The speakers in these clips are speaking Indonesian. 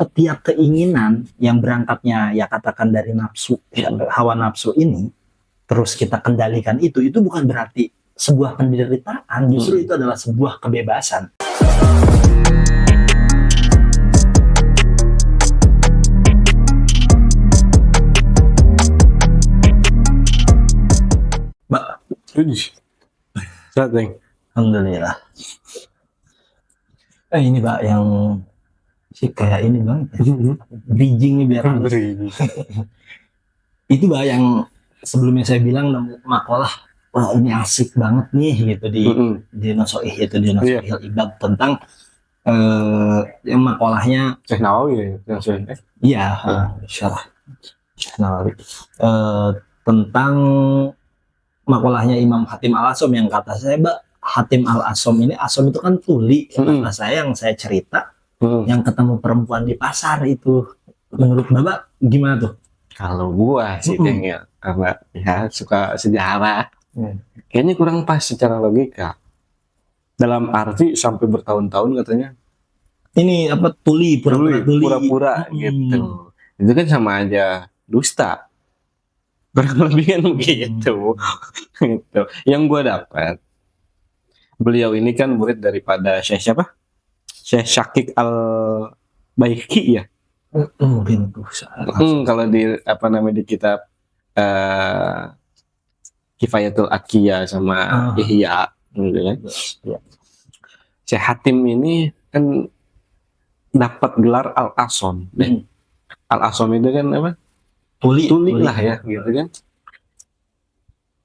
setiap keinginan yang berangkatnya ya katakan dari nafsu, hawa nafsu ini, terus kita kendalikan itu bukan berarti sebuah penderitaan, justru itu adalah sebuah kebebasan. Mbak, alhamdulillah. Ini Mbak yang sih kayak ini banget ya. Bridging biar itu Mbak yang sebelumnya saya bilang nemu makalah, wah ini asik banget nih gitu di Nasoih itu di Nasoih Ibad tentang yang makalahnya Syekh Nawawi ya, iya, syarah Syekh Nawawi tentang makalahnya Imam Hatim Al-Asom yang kata saya, Mbak, Hatim Al-Asom ini, Asom itu kan tuli, kata saya yang saya cerita yang ketemu perempuan di pasar itu. Menurut Bapak gimana tuh? Kalau gua sih ya, karena ya suka sejarah, kayaknya kurang pas secara logika. Dalam arti sampai bertahun-tahun katanya. Ini apa, tuli, pura-pura gitu. Itu kan sama aja dusta. Kurang lebih kan begitu. Gitu. Yang gua dapat, beliau ini kan murid daripada Syekh siapa? Syekh Syakik Al-Baiki ya. Mungkin tuh kalau di apa namanya di kitab Kifayatul Atqiya sama Ihya gitu kan. Syekh Hatim ini kan dapat gelar Al-Asom. Al-Asom itu kan apa? Tuli lah ya gitu kan.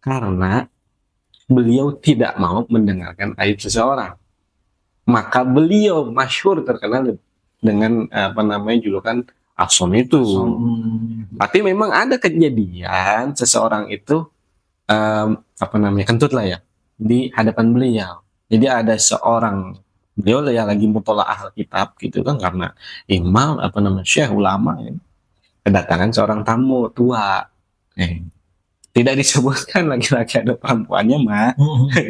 Karena beliau tidak mau mendengarkan aib seseorang. Maka beliau masyhur terkenal dengan apa namanya julukan Asom itu. Tapi memang ada kejadian seseorang itu apa namanya kentut lah ya di hadapan beliau. Jadi ada seorang beliau ya lagi mutolaah kitab gitu kan, karena imam apa namanya syekh ulama ya, kedatangan seorang tamu tua. Tidak disebutkan laki-laki ada perempuannya mah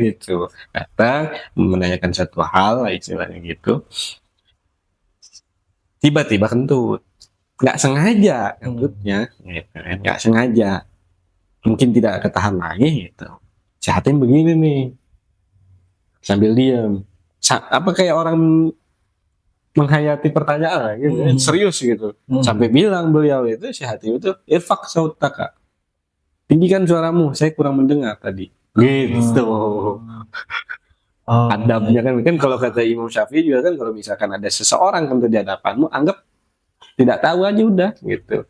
gitu. Datang menanyakan satu hal istilahnya gitu. Tiba-tiba kentut, nggak sengaja kentutnya, nggak sengaja, mungkin tidak ketahan lagi gitu. Hatim begini nih, sambil diam, apa kayak orang menghayati pertanyaan gitu, serius gitu, sampai bilang beliau itu Hatim itu, irfaq sautaka, tinggikan suaramu, saya kurang mendengar tadi, gitu. Adabnya kan kalau kata Imam Syafi'i juga kan, kalau misalkan ada seseorang kan di hadapanmu, anggap tidak tahu aja udah gitu.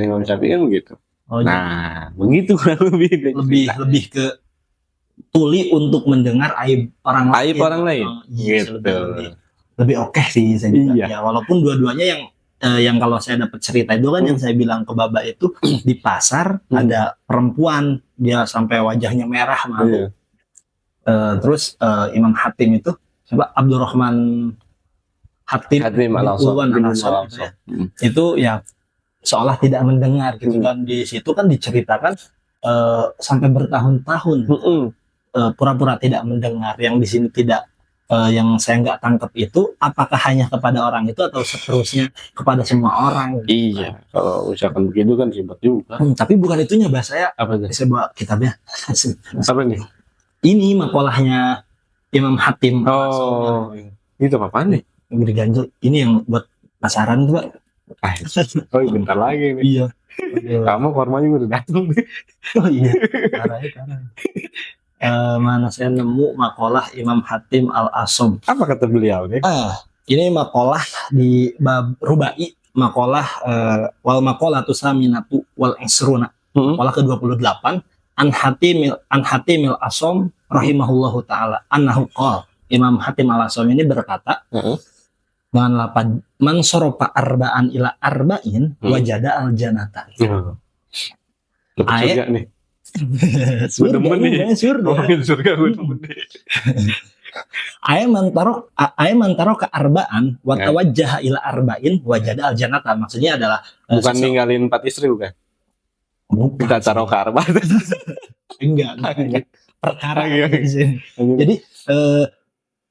Imam Syafi'i kan begitu. Nah, begitu kurang lebih ke tuli untuk mendengar aib orang lain. Gitu. Lebih oke sih saya juga. Ya, walaupun dua-duanya yang kalau saya dapat cerita itu kan yang saya bilang ke Baba itu di pasar ada perempuan, dia sampai wajahnya merah malu. Terus Imam Hatim itu coba Abdurrahman Hatim Al-Asom ya. Itu ya seolah tidak mendengar gitu kan. Di situ kan diceritakan sampai bertahun-tahun pura-pura tidak mendengar. Yang di sini tidak yang saya nggak tangkap itu apakah hanya kepada orang itu atau seterusnya kepada semua orang gitu. Iya, kalau usahakan begitu kan ribet juga. Tapi bukan itunya Mbak, saya bawa kitabnya. Apa nih? Ini makalahnya Imam Hatim. Itu apa nih? Gede ganjel. Ini yang buat pasaran tuh, Pak. Bentar lagi nih. Iya. Kamu kormanya udah datang nih. Oh iya. Parah. Mana saya nemu makalah Imam Hatim Al-Asom. Apa kata beliau nih? Ini makalah di bab Rubai, makalah wal makalatu saminatu wal isruna. Makalah ke-28 An Hatimil Asom rahimahullahu taala annahu qala, Imam Hatim Al-Asom ini berkata, dengan lapan man sorofa arba'an ila arba'in wajada al janata. Surga nih. Surga gue demen nih. Ayat mantaro ke arba'an wa tawajjaha ila arba'in wajada al janata. Maksudnya adalah bukan ninggalin 4 istri bukan? Kita taruh ke arba'an. Enggak. Perkara di sini. Jadi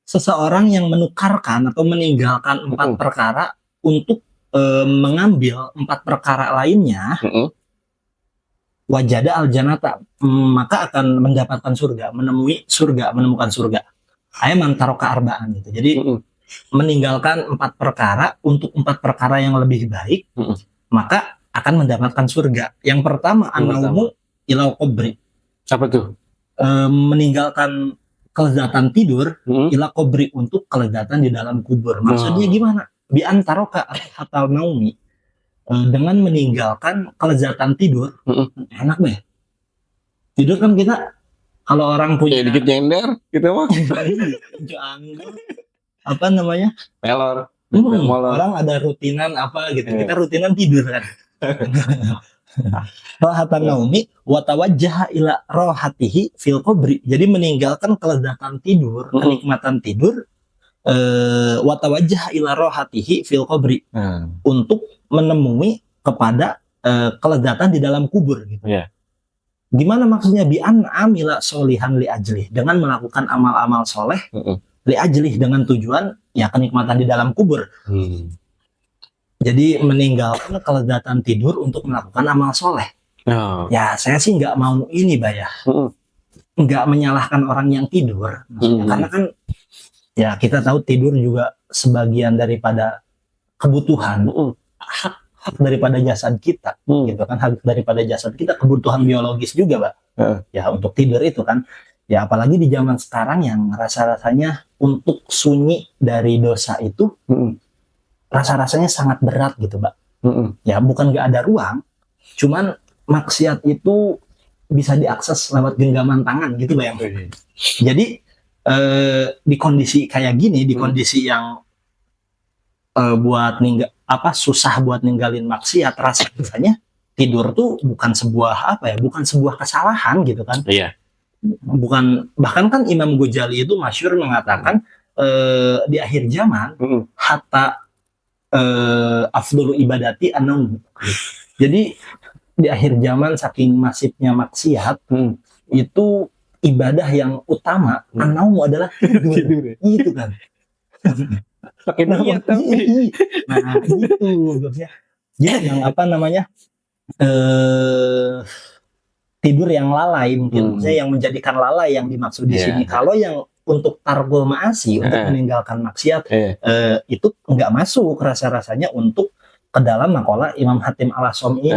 seseorang yang menukarkan atau meninggalkan 4 perkara untuk mengambil 4 perkara lainnya, wajada al janata, maka akan mendapatkan surga, menemukan surga. Ayman taroka arba'an gitu. Jadi meninggalkan 4 perkara untuk 4 perkara yang lebih baik, maka akan mendapatkan surga. Yang pertama an-naumu ilal qabri. Apa tuh? Meninggalkan kelezatan tidur ila qabri, untuk kelezatan di dalam kubur. Maksudnya gimana? Bi antaroka hatal naumi, dengan meninggalkan kelezatan tidur. Enak deh. Tidur kan kita kalau orang punya dikit nyender gitu mah. Apa namanya? Pelor. Orang ada rutinan apa gitu. Kita rutinan tidur kan. Rohatan naumi wa tawajjaha ila rohatihi fil qabri. Jadi meninggalkan kelezatan tidur, kenikmatan tidur, wa tawajjaha ila rohatihi fil qabri, untuk menemui kepada kelezatan di dalam kubur gitu. Gimana maksudnya? Bi an amila solihan li ajlih, dengan melakukan amal-amal soleh li ajlih, dengan tujuan ya kenikmatan di dalam kubur. Jadi meninggalkan kelezatan tidur untuk melakukan amal soleh. Ya saya sih nggak mau ini ya, nggak menyalahkan orang yang tidur, karena kan ya kita tahu tidur juga sebagian daripada kebutuhan, hak daripada jasad kita, gitu kan, hak daripada jasad kita, kebutuhan biologis juga, Pak. Ya untuk tidur itu kan, ya apalagi di zaman sekarang yang rasa-rasanya untuk sunyi dari dosa itu, rasa-rasanya sangat berat gitu, Pak. Ya bukan nggak ada ruang, cuman maksiat itu bisa diakses lewat genggaman tangan gitu, Bang. Jadi di kondisi kayak gini, di kondisi yang buat susah buat ninggalin maksiat, rasanya tidur tuh bukan sebuah bukan sebuah kesalahan gitu kan. Bukan, bahkan kan Imam Ghazali itu masyhur mengatakan di akhir zaman hatta afdhulu ibadati an-naum. Jadi di akhir zaman saking masifnya maksiat, itu ibadah yang utama an-naum adalah tidur. Gitu kan. Pakai niat tapi. Nah, gitu maksudnya. Jadi yang tidur yang lalai mungkin, maksudnya yang menjadikan lalai yang dimaksud di sini. Kalau yang untuk targul ma'asi, untuk meninggalkan maksiat, itu nggak masuk rasa-rasanya untuk ke dalam makalah Imam Hatim Al-Asham ini.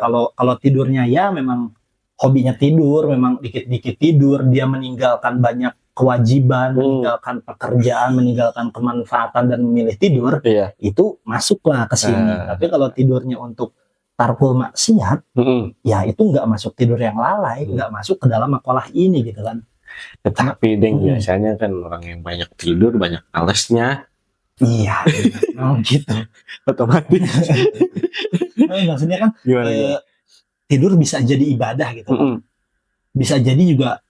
Kalau tidurnya ya memang hobinya tidur, memang dikit-dikit tidur, dia meninggalkan banyak kewajiban, meninggalkan pekerjaan, meninggalkan kemanfaatan dan memilih tidur, itu masuklah ke sini. Tapi kalau tidurnya untuk tarkul maksiat, ya itu nggak masuk tidur yang lalai, nggak masuk ke dalam makalah ini gitu kan. Tetapi biasanya kan orang yang banyak tidur, banyak alesnya. Iya, gitu. Otomatis. Maksudnya kan tidur bisa jadi ibadah gitu kan. Bisa jadi juga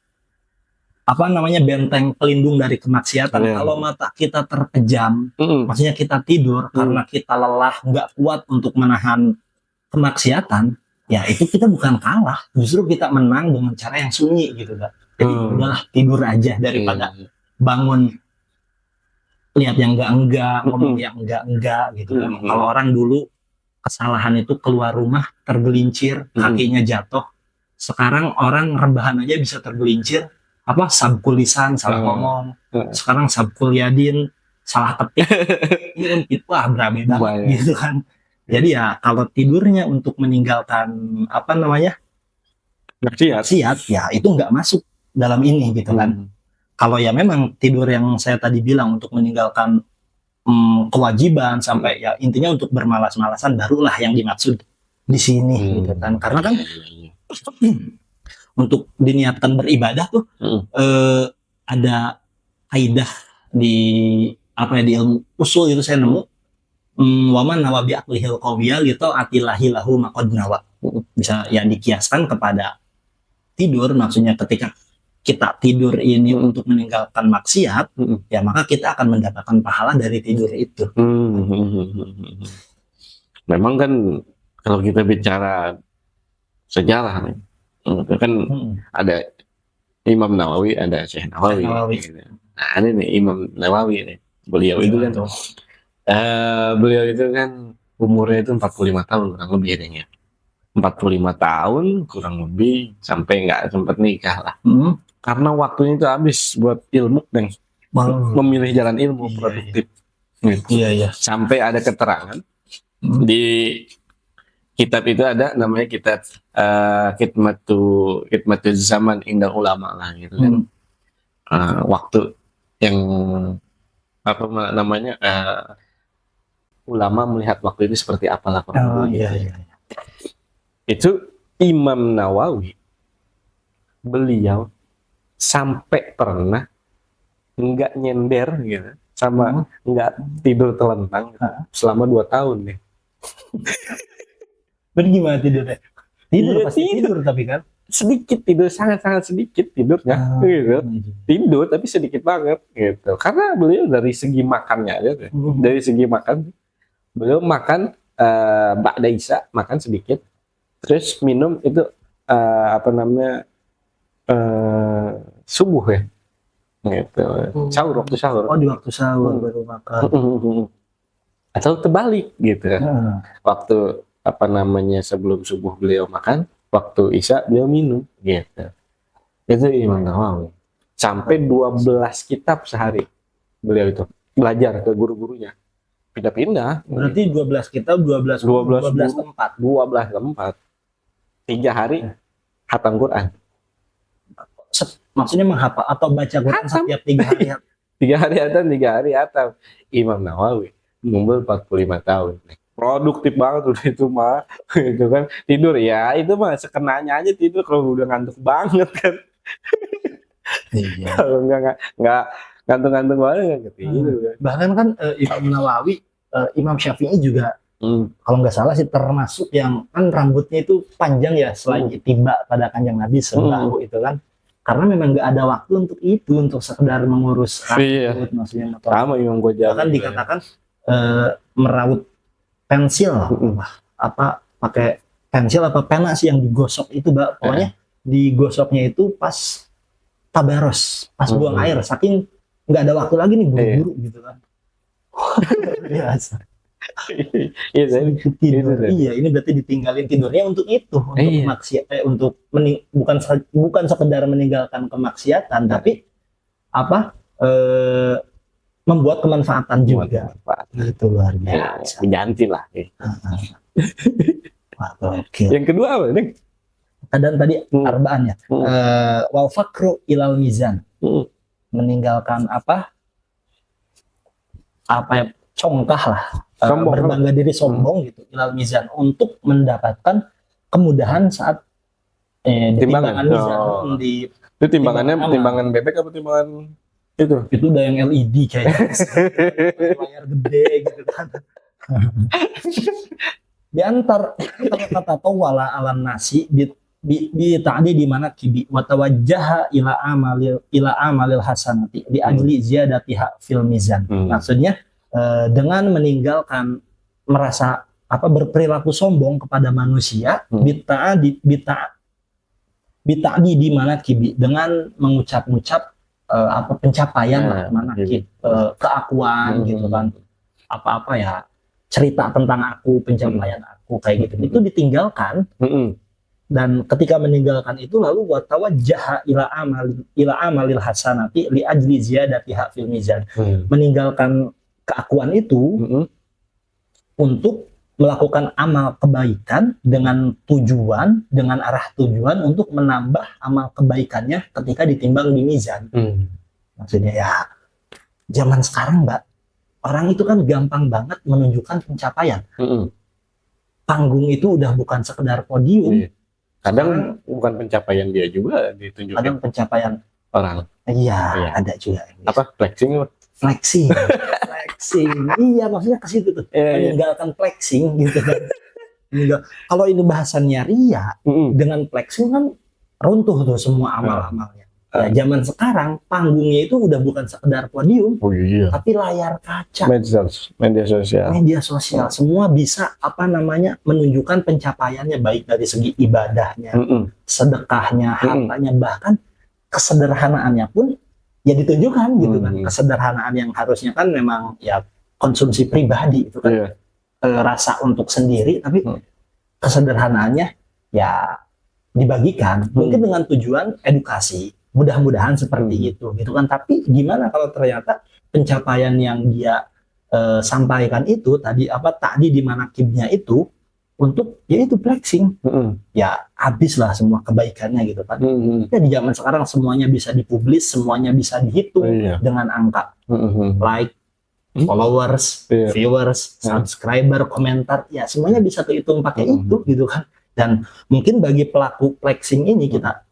benteng pelindung dari kemaksiatan. Kalau mata kita terpejam, maksudnya kita tidur karena kita lelah, nggak kuat untuk menahan kemaksiatan, ya itu kita bukan kalah, justru kita menang dengan cara yang sunyi gitu kan. Jadi udahlah tidur aja daripada bangun lihat yang enggak, ngomong yang enggak gitu kan. Kalau orang dulu kesalahan itu keluar rumah tergelincir, kakinya jatuh. Sekarang orang rebahan aja bisa tergelincir, sabkul lisan, salah ngomong. Sekarang sabkul yadin, salah ketik. Itu berabe banget gitu kan. Jadi ya kalau tidurnya untuk meninggalkan maksiat, ya itu nggak masuk dalam ini gitu kan. Kalau ya memang tidur yang saya tadi bilang untuk meninggalkan kewajiban sampai ya intinya untuk bermalas-malasan, barulah yang dimaksud di sini gitu kan. Karena kan untuk diniatkan beribadah tuh ada kaidah di di ilmu usul itu saya nemu, waman nawabi aklihil qawiyah lito atilahi lahu maqad nawa. Bisa ya dikiaskan kepada tidur, maksudnya ketika kita tidur ini untuk meninggalkan maksiat, ya maka kita akan mendapatkan pahala dari tidur itu. Memang kan kalau kita bicara sejarah nih, kan ada Imam Nawawi, ada Syekh Nawawi. Gitu. Nah ini nih Imam Nawawi nih, beliau itu kan beliau itu kan umurnya itu 45 tahun kurang lebih adanya. 45 tahun kurang lebih sampai nggak sempat nikah lah. Karena waktunya itu habis buat ilmu dan memilih jalan ilmu produktif. Gitu. Iya. Sampai ada keterangan di kitab itu ada namanya kitab Khidmatu Zaman Indah Ulama lah gitu kan. Waktu yang apa namanya ulama melihat waktu itu seperti apalah kurang lebih. Iya. Itu Imam Nawawi beliau sampai pernah nggak nyender gitu sama nggak tidur telentang gitu, selama 2 tahun nih. Bagaimana tidurnya? Tidur Iya, pasti tidur tapi kan sedikit tidur, sangat sedikit tidurnya gitu. Tidur tapi sedikit banget gitu. Karena beliau dari segi makannya aja tuh. Dari segi makan beliau makan ba'da isya makan sedikit. Terus minum itu apa namanya subuh ya. Gitu. Sahur, waktu sahur. di waktu sahur baru makan. Atau terbalik gitu. Waktu apa namanya sebelum subuh beliau makan, waktu isya beliau minum gitu. Itu Imam Nawawi. Sampai 12 kitab sehari beliau itu belajar ke guru-gurunya. Pindah-pindah. Berarti 12 kitab, 12 tempat. 12 tempat. 3 hari hatam Quran. Maksudnya menghafal atau baca Quran setiap 3 hari? 3 hari hatam, 3 hari hatam. Imam Nawawi umur 45 tahun. Produktif banget udah itu mah. Itu kan tidur ya, itu mah sekenanya aja tidur kalau udah ngantuk banget kan. Iya. Kalau enggak ngantuk-ngantuk banget nggak ketidur kan. Bahkan kan Imam Nawawi, Imam Syafi'i juga kalau nggak salah sih termasuk yang kan rambutnya itu panjang ya selain tiba pada kanjeng Nabi sebahu itu kan. Karena memang nggak ada waktu untuk itu, untuk sekedar mengurus rambut, maksudnya motor. Sama Imam Ghazali. Bahkan dikatakan merawat pensil, apa pakai pensil apa pena sih yang digosok itu, Mbak. Pokoknya digosoknya itu pas tabaros, pas buang air, saking nggak ada waktu lagi nih buru-buru gitu kan. Biasa. Iya, tidur. Iya, ini berarti ditinggalin tidurnya untuk itu, untuk maksiat, bukan sekedar meninggalkan kemaksiatan, tapi apa? Membuat kemanfaatan juga. Itu luar biasa. Ganti lah. Okay. Yang kedua apa nih? Dan tadi arbaan ya. Wal fakru ilal mizan. Meninggalkan apa ya, congkah lah. Berbangga diri, sombong gitu. Ilal mizan untuk mendapatkan kemudahan saat timbangan mizan. Itu timbangan bebek apa timbangan itu udah yang LED kayaknya. Layar gede gitu kan. Di antar kata tawala alan nasi bi tadi di mana kibi wa tawajjaha ila amalil hasanati di ajli ziyadatiha fil mizan. Maksudnya dengan meninggalkan merasa berperilaku sombong kepada manusia, bita'di di mana kibi dengan mengucap-ucap pencapaian manakib, keakuan gitu kan, apa ya, cerita tentang aku, pencapaian aku kayak gitu, itu ditinggalkan. Dan ketika meninggalkan itu lalu watawajjaha ila amalil hasanati li ajli ziyadatiha fil mizan, meninggalkan keakuan itu untuk melakukan amal kebaikan dengan arah tujuan untuk menambah amal kebaikannya ketika ditimbang di mizan. Maksudnya ya zaman sekarang, Mbak, orang itu kan gampang banget menunjukkan pencapaian. Panggung itu udah bukan sekedar podium. Kadang bukan pencapaian dia juga ditunjukkan. Kadang pencapaian orang. Iya, ada juga. Apa? Flexing? Flexing. Iya, maksudnya ke situ tuh. Meninggalkan flexing gitu kan. Kalau ini bahasannya ria, dengan flexing kan runtuh tuh semua amal-amalnya. Ya, zaman sekarang panggungnya itu udah bukan sekedar podium, tapi layar kaca, media sosial, semua bisa menunjukkan pencapaiannya, baik dari segi ibadahnya, sedekahnya, hartanya, bahkan kesederhanaannya pun ya ditunjukkan gitu kan. Kesederhanaan yang harusnya kan memang ya konsumsi pribadi itu kan rasa untuk sendiri, tapi kesederhanaannya ya dibagikan. Mungkin dengan tujuan edukasi, mudah-mudahan seperti itu gitu kan. Tapi gimana kalau ternyata pencapaian yang dia sampaikan itu tadi di manakibnya itu untuk yaitu flexing, ya habislah semua kebaikannya gitu kan. Ya di zaman sekarang semuanya bisa dipublis, semuanya bisa dihitung dengan angka like, followers, viewers, subscriber, komentar, ya semuanya bisa kehitung pakai itu gitu kan. Dan mungkin bagi pelaku flexing ini, kita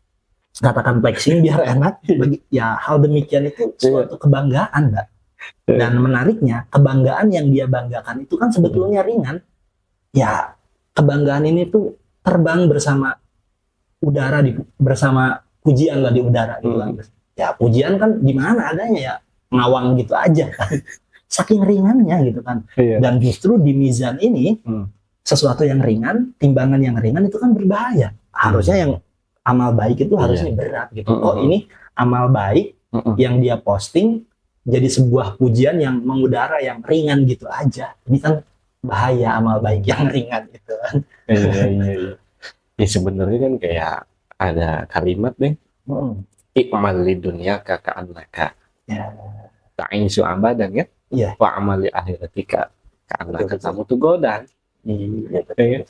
katakan flexing biar enak, ya hal demikian itu suatu kebanggaan, Mbak. Dan menariknya, kebanggaan yang dia banggakan itu kan sebetulnya ringan. Ya kebanggaan ini tuh terbang bersama udara, bersama pujian lah di udara gitu kan. Ya pujian kan di mana adanya, ya ngawang gitu aja kan. Saking ringannya gitu kan. Dan justru di mizan ini sesuatu yang ringan, timbangan yang ringan itu kan berbahaya. Harusnya yang amal baik itu harusnya berat gitu. Kok ini amal baik yang dia posting jadi sebuah pujian yang mengudara, yang ringan gitu aja. Ini kan bahaya amal baik yang ringan gitu kan. Iya. Ya sebenarnya kan kayak ada kalimat nih. Ikmal li dunia ka'annaka. Ta'insu abadan ya. Wa amali akhiratika ka'annaka kamu tuh godan.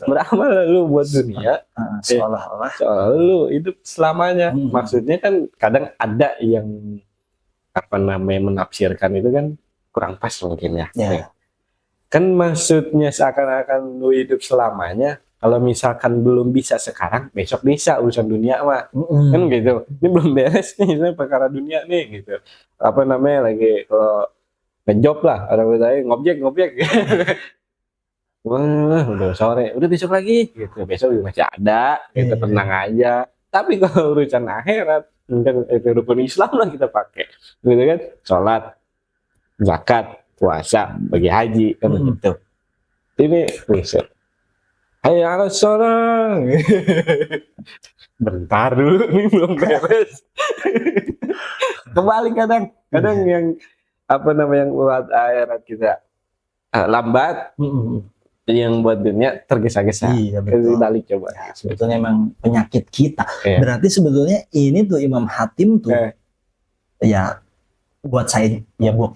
Beramal lu buat dunia seolah-olah lu hidup selamanya. Maksudnya kan kadang ada yang menafsirkan itu kan kurang pas mungkin ya. Kan maksudnya seakan-akan lu hidup selamanya, kalau misalkan belum bisa sekarang, besok bisa urusan dunia mah. Kan gitu. Ini belum beres nih, misalnya perkara dunia nih gitu. Lagi kalau ngejob lah, orang saya ngobjek. Wah, udah sore, udah besok lagi gitu. Besok juga masih ada, kita tenang aja. Tapi kalau urusan akhirat, kan rukun Islam lah kita pakai. Gitu kan? Sholat, zakat, puasa, bagi haji kan gitu. Ini riset. Hai harus seorang. Bentar dulu nih belum beres. Kembali kadang yang yang buat akhirat kita lambat, yang buat dunia tergesa-gesa. Iya betul. Balik coba. Ya, sebetulnya memang penyakit kita. Berarti sebetulnya ini tuh Imam Hatim tuh ya buat saya ya buat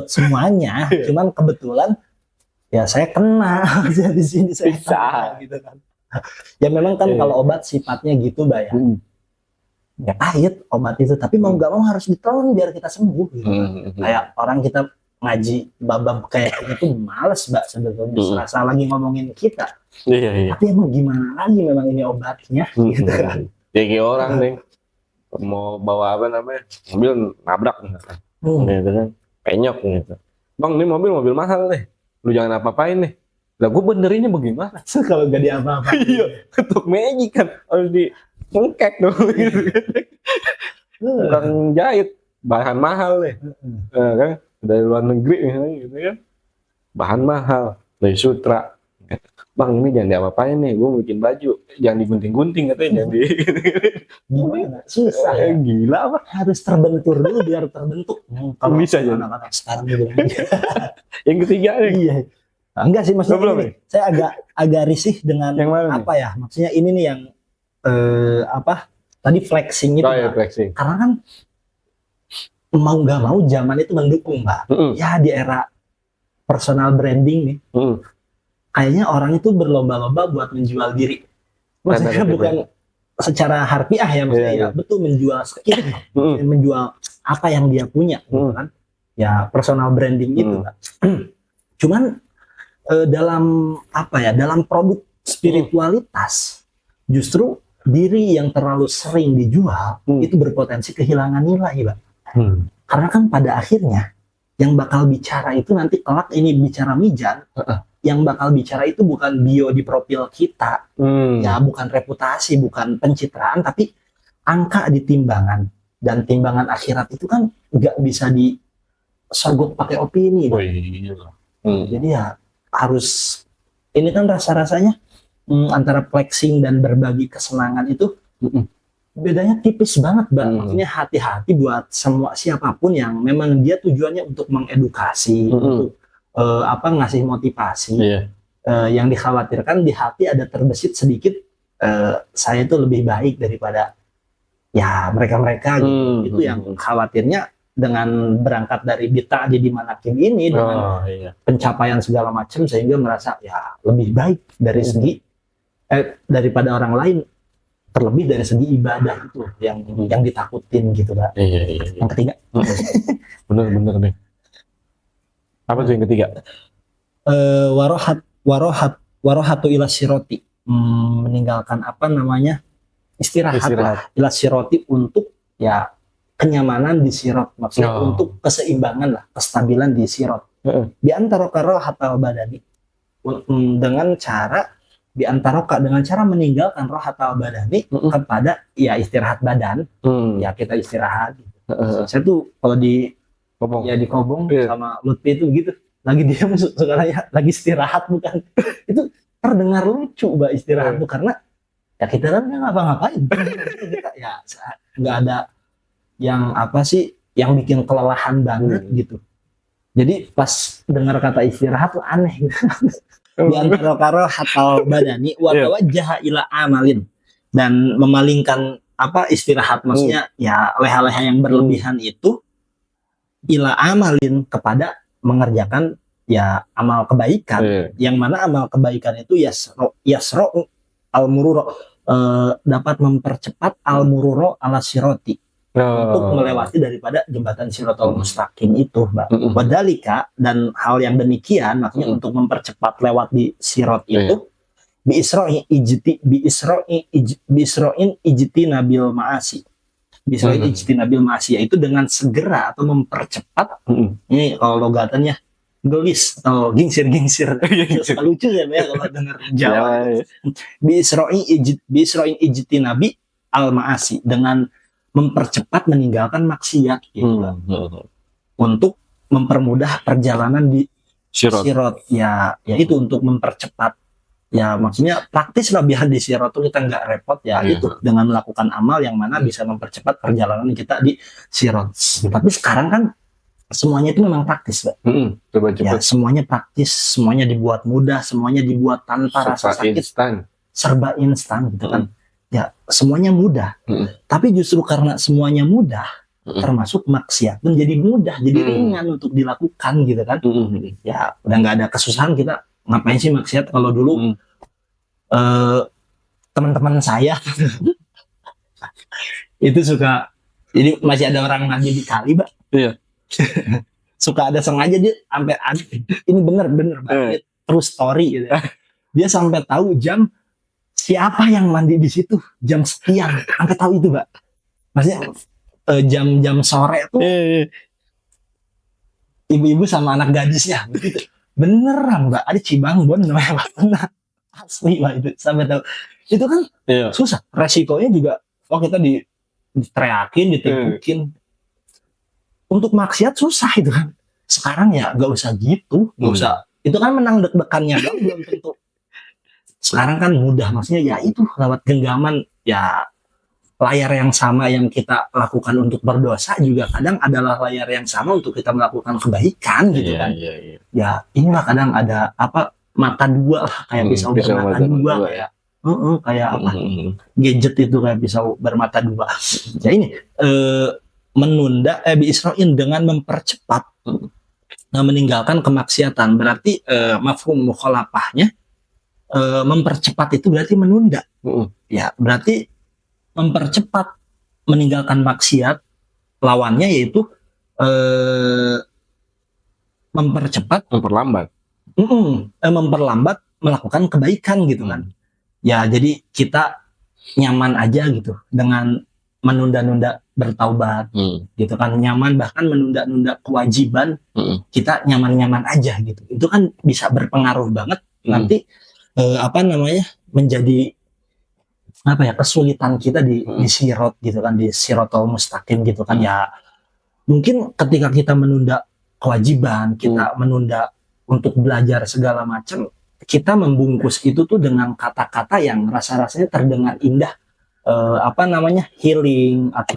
semuanya. Cuman kebetulan ya saya kena di sini saya kena, gitu kan. Ya memang kan kalau obat sifatnya gitu, Mbak ya. Ya pahit obat itu, tapi mau nggak mau harus ditelan biar kita sembuh gitu. Kayak orang kita ngaji bab kayak itu males, Mbak, sebetulnya. Serasa lagi ngomongin kita. Tapi emang gimana lagi, memang ini obatnya gitu kan. Jadi orang nih mau bawa mobil nabrak gitu kan, penyok gitu. Bang, ini mobil mahal nih, lu jangan apa-apain nih. Lah gue benerinnya bagaimana? Kalau gak diapa-apain. Iya, ketuk magic kan harus di ngekek dong gitu kan. Bukan jahit, bahan mahal nih. Kan dari luar negeri gitu kan. Bahan mahal, dari sutra. Bang, ini jangan diapa-apain nih, gue bikin baju, jangan digunting-gunting katanya, jangan gimana? Susah ya? Gila apa? Harus terbentur dulu biar terbentuk. Kalau bisa ya anak-anak sekarang gitu. Yang ketiga nih. Iya. Enggak sih, maksudnya saya agak risih dengan apa ya? Maksudnya ini nih yang tadi flexing itu. Flexing. Karena kan mau nggak mau zaman itu mendukung, Mbak. Ya di era personal branding nih. Kayaknya orang itu berlomba-lomba buat menjual diri. Maksudnya bukan secara harfiah ya, maksudnya betul menjual skill, menjual apa yang dia punya, gitu kan? Ya personal branding itu, Cuman dalam dalam produk spiritualitas, justru diri yang terlalu sering dijual itu berpotensi kehilangan nilai, Pak. Karena kan pada akhirnya yang bakal bicara itu nanti kelak ini bicara mizan. Yang bakal bicara itu bukan bio di profil kita, ya bukan reputasi, bukan pencitraan, tapi angka di timbangan. Dan timbangan akhirat itu kan nggak bisa disogok pakai opini. Jadi ya harus, ini kan rasa-rasanya antara flexing dan berbagi kesenangan itu bedanya tipis banget, Mbak. Maksudnya hati-hati buat siapapun yang memang dia tujuannya untuk mengedukasi, untuk ngasih motivasi. Iya. Yang dikhawatirkan di hati ada terbesit sedikit, saya itu lebih baik daripada ya mereka gitu. Itu yang khawatirnya dengan berangkat dari bita di manakim ini dengan pencapaian segala macam, sehingga merasa ya lebih baik dari segi daripada orang lain, terlebih dari segi ibadah itu yang ditakutin gitu, Pak. Iya. Yang ketiga, bener deh. Apa tuh yang ketiga? Warohatu ila siroti, meninggalkan istirahat ila siroti, untuk ya kenyamanan di sirot, maksudnya untuk keseimbangan lah, kestabilan di sirot. Di antara rohatal badani, dengan cara meninggalkan rohatal badani kepada ya istirahat badan, ya kita istirahat. Saya tuh kalau di Kobong sama Lutfi itu begitu, lagi diam sekarang lagi istirahat, bukan itu terdengar lucu, Mbak, istirahat tuh, karena ya kita kan nggak ngapa-ngapain, kita ya nggak ada yang yang bikin kelelahan banget gitu. Jadi pas dengar kata istirahat tuh aneh. Di antara rohatal badani wa tawajjaha ila amalin, dan memalingkan istirahat, maksudnya ya leha-leha yang berlebihan itu, ila amalin, kepada mengerjakan ya amal kebaikan, yang mana amal kebaikan itu yasro al-mururo, dapat mempercepat al-mururo ala siroti, untuk melewati daripada jembatan Siratal Mustaqim itu, Mbak. Wadalika, dan hal yang demikian, maksudnya untuk mempercepat lewat di sirat itu, biisro'in ijtinabil ma'asi. Biisro'in ijtinabil ma'asi, yaitu dengan segera atau mempercepat, ini kalau logatannya gelis atau gingsir. Lucu ya, Mbak, kalau dengar Jawa. Biisro'in ijtinabi al ma'asi, dengan mempercepat meninggalkan maksiat gitu, untuk mempermudah perjalanan di sirot, ya itu untuk mempercepat, ya maksudnya praktis lah, biar di sirot itu kita nggak repot ya, itu dengan melakukan amal yang mana bisa mempercepat perjalanan kita di sirot. Tapi sekarang kan semuanya itu memang praktis, Mbak. Ya, semuanya praktis, semuanya dibuat mudah, semuanya dibuat tanpa rasa sakit, serba instan gitu kan. Ya semuanya mudah, tapi justru karena semuanya mudah, termasuk maksiat pun jadi mudah, jadi ringan untuk dilakukan gitu kan. Ya udah nggak ada kesusahan, kita ngapain sih maksiat. Kalau dulu teman-teman saya itu suka, jadi masih ada orang nagih di kali, Mbak. Iya. Suka ada sengaja dia sampai ini bener banget, terus story gitu. Dia sampai tahu jam siapa yang mandi di situ jam sekian, sampai tahu itu, Mbak. Maksudnya jam sore tuh ibu-ibu sama anak gadisnya begitu. Beneran, Mbak, ada Cibangbon namanya, Mbak. Asli, Mbak, itu sampai tahu. Itu kan susah, resikonya juga kita diteriakin, ditegukin. Untuk maksiat susah itu kan. Sekarang ya nggak usah gitu, nggak usah. Itu kan menang deg-degannya dong, belum tentu. Sekarang kan mudah, maksudnya ya itu lewat genggaman, ya layar yang sama yang kita lakukan untuk berdosa juga kadang adalah layar yang sama untuk kita melakukan kebaikan gitu kan. Ya inilah kadang ada mata dua lah, kayak pisau bermata dua ya. Kayak gadget itu kayak pisau bermata dua. Ya ini menunda biisro'in, dengan mempercepat meninggalkan kemaksiatan. Berarti mafhum mukhalafahnya, mempercepat itu berarti menunda. Ya berarti mempercepat meninggalkan maksiat, lawannya yaitu memperlambat melakukan kebaikan gitu kan. Ya jadi kita nyaman aja gitu dengan menunda-nunda bertaubat gitu kan, nyaman bahkan menunda-nunda kewajiban, kita nyaman-nyaman aja gitu. Itu kan bisa berpengaruh banget nanti menjadi kesulitan kita di sirot gitu kan, di sirotol mustaqim gitu kan. Ya mungkin ketika kita menunda kewajiban, kita menunda untuk belajar segala macam, kita membungkus itu tuh dengan kata-kata yang rasa-rasanya terdengar indah, healing atau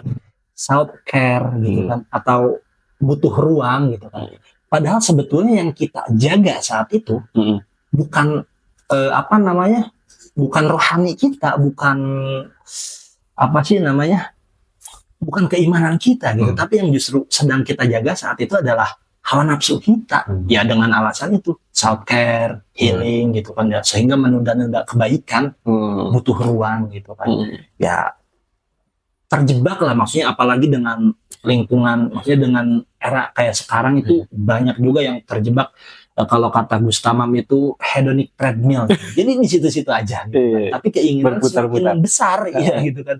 self care gitu kan, atau butuh ruang gitu kan. Padahal sebetulnya yang kita jaga saat itu bukan bukan rohani kita, bukan bukan keimanan kita gitu, tapi yang justru sedang kita jaga saat itu adalah hawa nafsu kita. Ya dengan alasan itu self care, healing gitu kan ya, sehingga menunda-nunda kebaikan, butuh ruang gitu kan. Ya terjebak lah, maksudnya apalagi dengan lingkungan, maksudnya dengan era kayak sekarang itu banyak juga yang terjebak, kalau kata Gustamam itu hedonic treadmill. Jadi di situ-situ aja gitu kan. Tapi keinginan semakin besar ya gitu kan.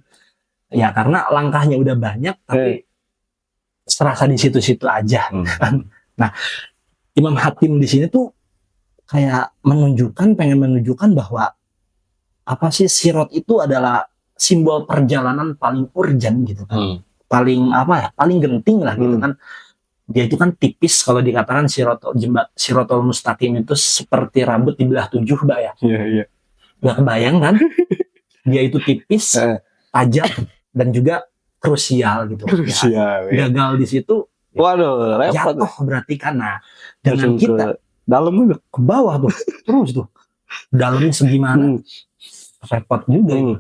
Ya karena langkahnya udah banyak tapi serasa di situ-situ aja kan. Nah, Imam Hatim di sini tuh kayak pengen menunjukkan bahwa sirot itu adalah simbol perjalanan paling urgent gitu kan. Paling genting lah gitu kan. Dia itu kan tipis, kalau dikatakan Sirotol Mustaqim itu seperti rambut dibelah 7, Mbak ya. Iya. Gak kebayang kan? Dia itu tipis, tajam dan juga krusial gitu. Krusial. Ya. Gagal di situ, waduh, repot. Jatuh berarti kan. Nah, dengan kita dalam ke bawah tuh, terus tuh. Dalamnya segimana? Repot juga.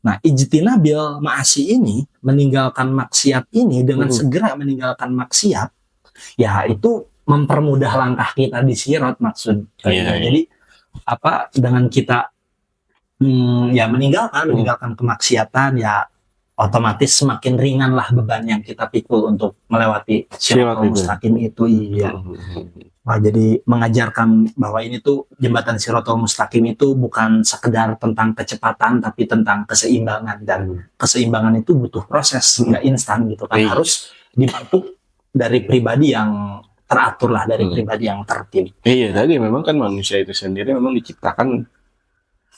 Nah, ijtinabil ma'asi ini, meninggalkan maksiat ini, dengan segera meninggalkan maksiat, ya itu mempermudah langkah kita di sirot maksud. Jadi dengan kita meninggalkan kemaksiatan, ya otomatis semakin ringan lah beban yang kita pikul untuk melewati Siratal Mustaqim itu. Iya. Wah, jadi mengajarkan bahwa ini tuh jembatan Siratal Mustaqim itu bukan sekedar tentang kecepatan, tapi tentang keseimbangan, dan keseimbangan itu butuh proses, nggak instan gitu kan. Harus dibentuk dari pribadi yang teratur lah, dari pribadi yang tertib. Iya, tadi memang kan manusia itu sendiri memang diciptakan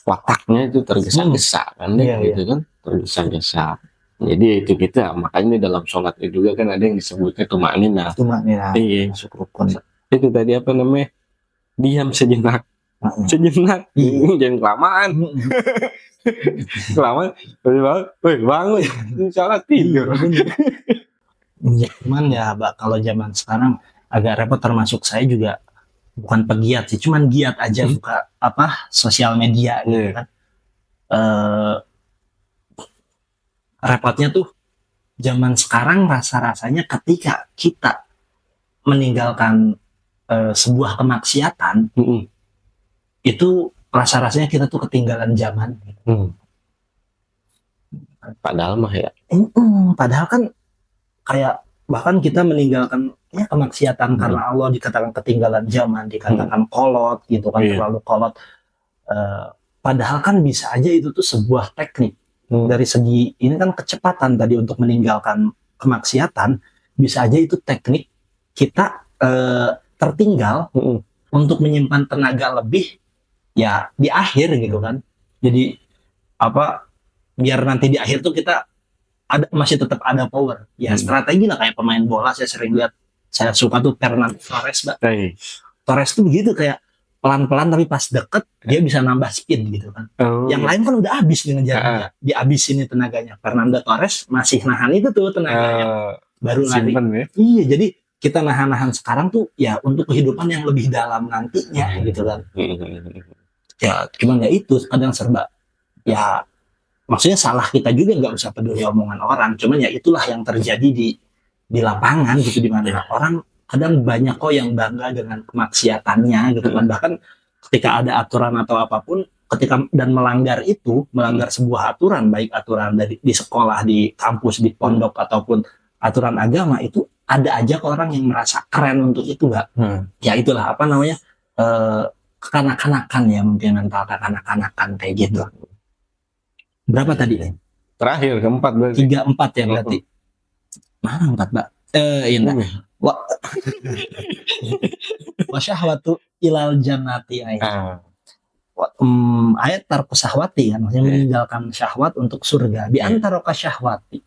wataknya itu tergesa-gesa kan, gitu kan, tergesa-gesa. Jadi itu kita, makanya dalam sholat itu juga kan ada yang disebutnya tumakninah. Iya, masuk rukun. Itu tadi diam sejenak. Jangan kelamaan. Bangun, sholat tidur. Cuman ya, kalau zaman sekarang agak repot, termasuk saya juga bukan pegiat sih, cuman giat aja buka sosial media gitu kan. Repotnya tuh zaman sekarang rasanya ketika kita meninggalkan sebuah kemaksiatan, itu rasanya kita tuh ketinggalan zaman. Padahal mah ya. Padahal kan kayak bahkan kita meninggalkan kemaksiatan karena Allah dikatakan ketinggalan zaman, dikatakan kolot gitu kan, terlalu kolot. Padahal kan bisa aja itu tuh sebuah teknik. Dari segi ini kan kecepatan tadi untuk meninggalkan kemaksiatan, bisa aja itu teknik kita tertinggal untuk menyimpan tenaga lebih ya di akhir gitu kan. Jadi biar nanti di akhir tuh kita masih tetap ada power. Ya strategi lah, kayak pemain bola saya sering lihat, saya suka tuh Fernando Torres, Mbak. Torres tuh begitu, kayak pelan-pelan tapi pas deket dia bisa nambah speed gitu kan. Yang lain kan udah habis nih ngejarnya, dihabisin tenaganya. Fernando Torres masih nahan itu tuh tenaganya, baru lari. Iya, jadi kita nahan-nahan sekarang tuh ya untuk kehidupan yang lebih dalam nantinya gitu kan. Ya cuman ya itu kadang serba ya, maksudnya salah kita juga, nggak usah peduli omongan orang. Cuman ya itulah yang terjadi di lapangan gitu, di mana orang kadang banyak kok yang bangga dengan kemaksiatannya gitu kan. Bahkan ketika ada aturan atau apapun, dan melanggar sebuah aturan, baik aturan di sekolah, di kampus, di pondok, ataupun aturan agama, itu ada aja orang yang merasa keren untuk itu, Mbak. Ya itulah kekanak-kanakan ya, mungkin mental kekanak-kanakan kayak gitu. Berapa tadi? Terakhir, keempat berarti. 3-4 ya berarti. Mana 4, Mbak? Iya. Wa syahwatu ilal jannati ayat. Ayat tarku syahwati kan, maksudnya meninggalkan syahwat untuk surga. Bi antara syahwati.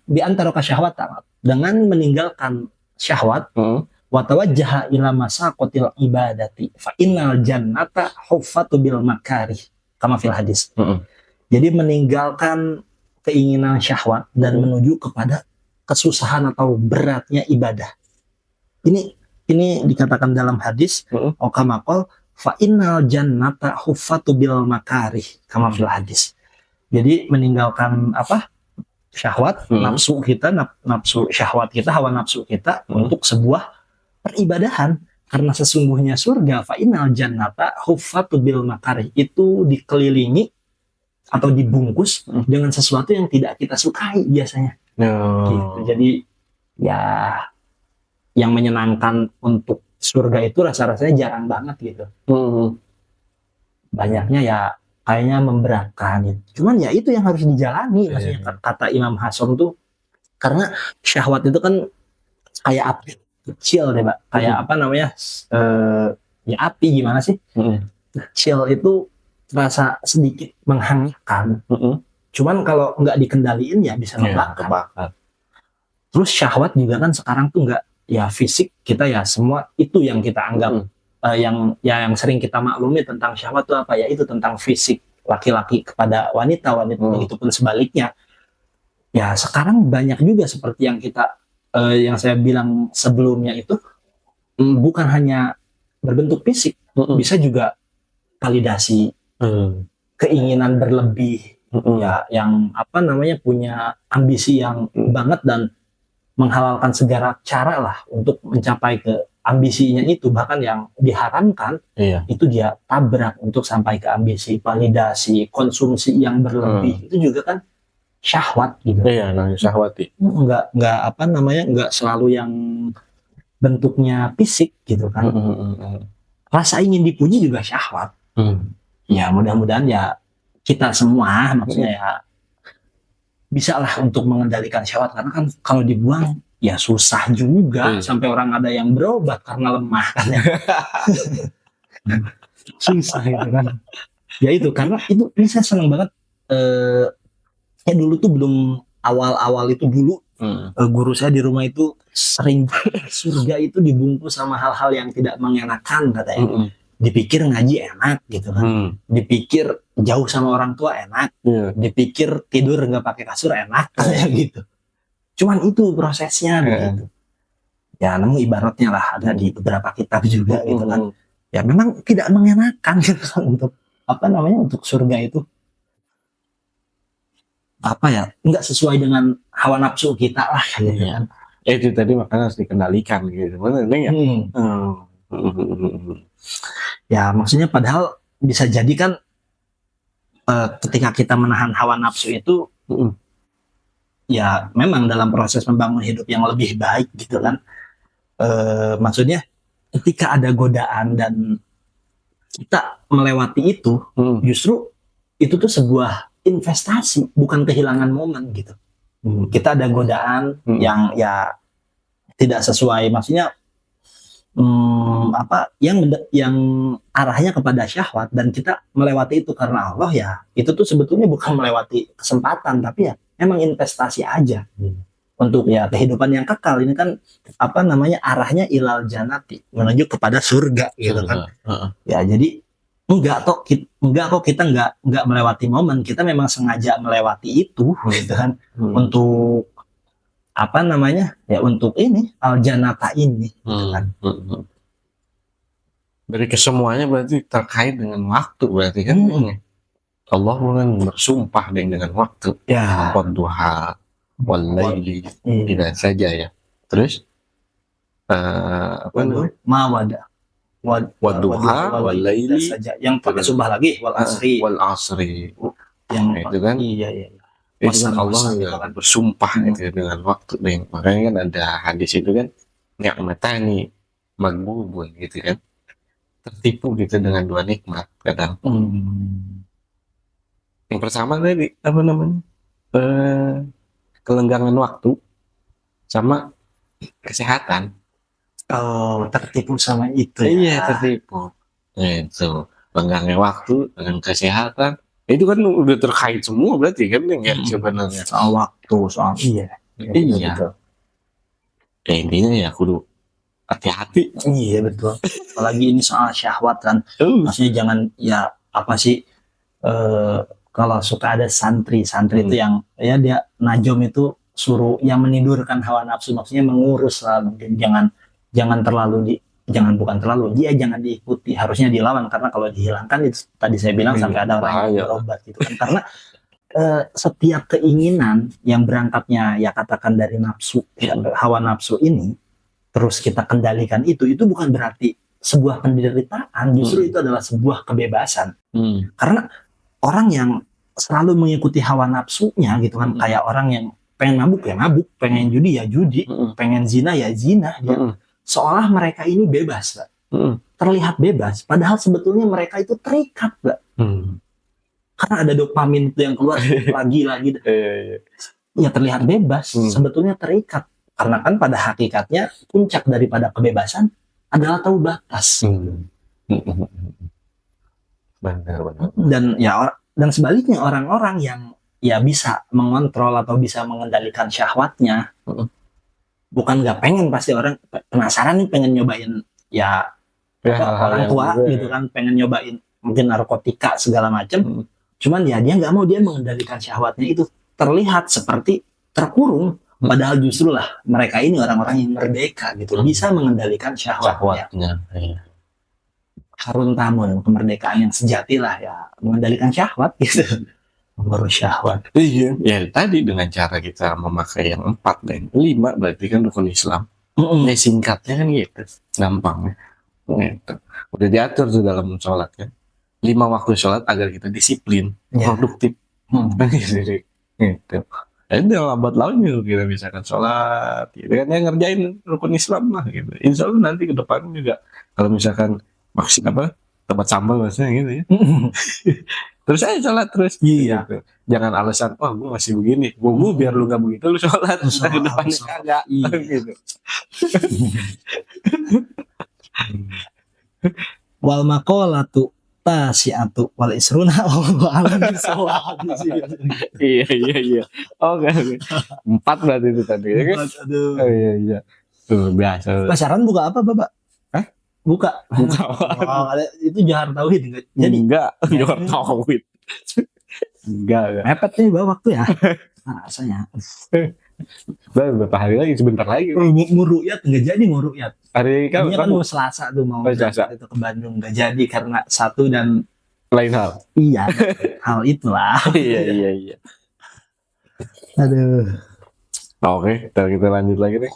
Bi antara syahwat, dengan meninggalkan syahwat, wa tawajjaha ila masaqatil ibadati fa innal jannata huffatu bil makarih kama fil hadis. Jadi meninggalkan keinginan syahwat dan menuju kepada kesusahan atau beratnya ibadah. ini dikatakan dalam hadis okamakol fa innal jannata huffatu bil makarih kama fil hadis. Jadi meninggalkan syahwat, nafsu kita, nafsu syahwat kita, hawa nafsu kita untuk sebuah peribadahan. Karena sesungguhnya surga fa innal jannata huffatu bil makarih itu dikelilingi atau dibungkus dengan sesuatu yang tidak kita sukai biasanya. Gitu. Jadi ya yang menyenangkan untuk surga itu rasa-rasanya jarang banget gitu. Banyaknya ya kayaknya memberatkan gitu. Cuman ya itu yang harus dijalani maksudnya kata Imam Hasan tuh, karena syahwat itu kan kayak api kecil deh, Pak. Kayak ya api gimana sih? Kecil itu terasa sedikit menghangatkan. Cuman kalau nggak dikendaliin ya bisa ngebakar. Terus syahwat juga kan sekarang tuh nggak ya fisik kita ya semua itu yang kita anggap yang sering kita maklumi tentang syahwat itu apa ya, itu tentang fisik laki-laki kepada wanita begitu pun sebaliknya. Ya sekarang banyak juga seperti yang kita yang saya bilang sebelumnya itu bukan hanya berbentuk fisik, bisa juga validasi, keinginan berlebih, ya yang punya ambisi yang banget dan menghalalkan segala cara lah untuk mencapai ke ambisinya itu, bahkan yang diharamkan itu dia tabrak untuk sampai ke ambisi, validasi, konsumsi yang berlebih itu juga kan syahwat gitu. Iya, syahwat. Enggak selalu yang bentuknya fisik gitu kan. Rasa ingin dipuji juga syahwat. Ya mudah-mudahan ya kita semua maksudnya ya bisa lah untuk mengendalikan syahwat, karena kan kalau dibuang ya susah juga. Sampai orang ada yang berobat karena lemah kan ya. Susah itu kan. Ya itu karena ini saya senang banget ya dulu tuh belum awal-awal itu dulu guru saya di rumah itu sering surga itu dibungkus sama hal-hal yang tidak mengenakan katanya. Dipikir ngaji enak gitu kan, dipikir jauh sama orang tua enak, dipikir tidur nggak pakai kasur enak kayak gitu. Cuman itu prosesnya begitu. Ya namun ibaratnya lah ada di beberapa kitab juga gitu kan. Ya memang tidak mengenakan gitu kan untuk untuk surga itu nggak sesuai dengan hawa nafsu kita lah gitu kan. Itu tadi makanya harus dikendalikan gitu. Benar ya? Ya maksudnya padahal bisa jadi kan ketika kita menahan hawa nafsu itu ya memang dalam proses membangun hidup yang lebih baik gitu kan. Maksudnya ketika ada godaan dan kita melewati itu, justru itu tuh sebuah investasi, bukan kehilangan momen gitu. Kita ada godaan yang ya tidak sesuai, maksudnya yang arahnya kepada syahwat, dan kita melewati itu karena Allah, ya itu tuh sebetulnya bukan melewati kesempatan, tapi ya emang investasi aja untuk ya kehidupan yang kekal. Ini kan arahnya ilal jannati, menuju kepada surga gitu kan. Ya jadi enggak kok kita enggak melewati momen, kita memang sengaja melewati itu gitu kan, untuk untuk ini al-jannata ini gitu kan. Dari kesemuanya berarti terkait dengan waktu berarti kan. Allah kan bersumpah dengan waktu. Ya. Wadduha wal-laili tidak saja ya. Terus wadduha wal-laili saja, yang pakai sumpah lagi wal asri. Yang itu kan. Iya. Allah yang bersumpah itu dengan waktu. Makanya kan ada hadis itu kan, ni'matani maghbubun gitu kan, tertipu gitu dengan dua nikmat kadang. Yang pertama tadi kelenggangan waktu sama kesehatan. Tertipu sama itu. Iya, tertipu. Itu lenggangnya waktu dengan kesehatan. Itu kan udah terkait semua berarti kan sebenarnya. Soal waktu, soal iya. Ya intinya ya kudu hati-hati. Iya betul. Apalagi ini soal syahwat kan. Maksudnya jangan ya kalau suka ada santri itu yang ya dia najom itu suruh yang menidurkan hawa nafsu, maksudnya mengurus lah, mungkin jangan jangan diikuti, harusnya dilawan, karena kalau dihilangkan itu tadi saya bilang sampai ada orang yang berobat gitu kan. Karena setiap keinginan yang berangkatnya ya katakan dari nafsu, hawa nafsu ini, terus kita kendalikan itu bukan berarti sebuah penderitaan, justru itu adalah sebuah kebebasan. Karena orang yang selalu mengikuti hawa nafsunya gitu kan, kayak orang yang pengen mabuk ya mabuk, pengen judi ya judi, pengen zina ya zina, seolah mereka ini bebas, Pak. Terlihat bebas, padahal sebetulnya mereka itu terikat, Pak. Karena ada dopamin itu yang keluar lagi. Ya terlihat bebas, sebetulnya terikat. Karena kan pada hakikatnya puncak daripada kebebasan adalah tahu batas. Dan sebaliknya orang-orang yang ya bisa mengontrol atau bisa mengendalikan syahwatnya, bukan nggak pengen, pasti orang penasaran nih, pengen nyobain ya orang tua gitu kan, pengen nyobain mungkin narkotika segala macam. Cuman ya dia nggak mau, dia mengendalikan syahwatnya, itu terlihat seperti terkurung. Padahal justru lah mereka ini orang-orang yang merdeka gitu, bisa mengendalikan syahwatnya. Harun Tamun, kemerdekaan yang sejati lah ya, mengendalikan syahwat gitu. Mengurus syahwat. Iya, ya tadi dengan cara kita memakai yang 4 dan 5 berarti kan rukun Islam. Ya singkatnya kan gitu, gampang. Gitu. Udah diatur tuh dalam sholat kan. 5 waktu sholat agar kita disiplin, produktif. Gitu. Jadi lambat laun juga kita misalkan sholat, gitu kan, yang ngerjain rukun Islam lah gitu. Insya Allah nanti ke depan juga kalau misalkan maksud tempat sampah maksudnya gitu ya. Terus aja sholat terus. Gitu. Jangan alasan, gue masih begini. Gue biar lu nggak begitu, lu sholat. Ke depannya kagak. Gitu. Wal maqalatu tasi'atu wal isruna wa alam bisawab. Iya. Oke. 4 berarti itu tadi. 4, aduh. Iya. Tuh biasa. Pasaran buka apa, Bapak? Hah? Buka. Itu Johar Tauhid. Jadi enggak, Johar Tauhid. Enggak. Mepet nih bawa waktu ya. Rasanya. Berapa hari lagi, sebentar lagi. Nguruyat nggak jadi nguruyat. Hari kan mau Selasa tuh mau itu ke Bandung, nggak jadi karena satu dan lain hal. Iya, hal itulah. Iya. Aduh. Oke, kita lanjut lagi nih.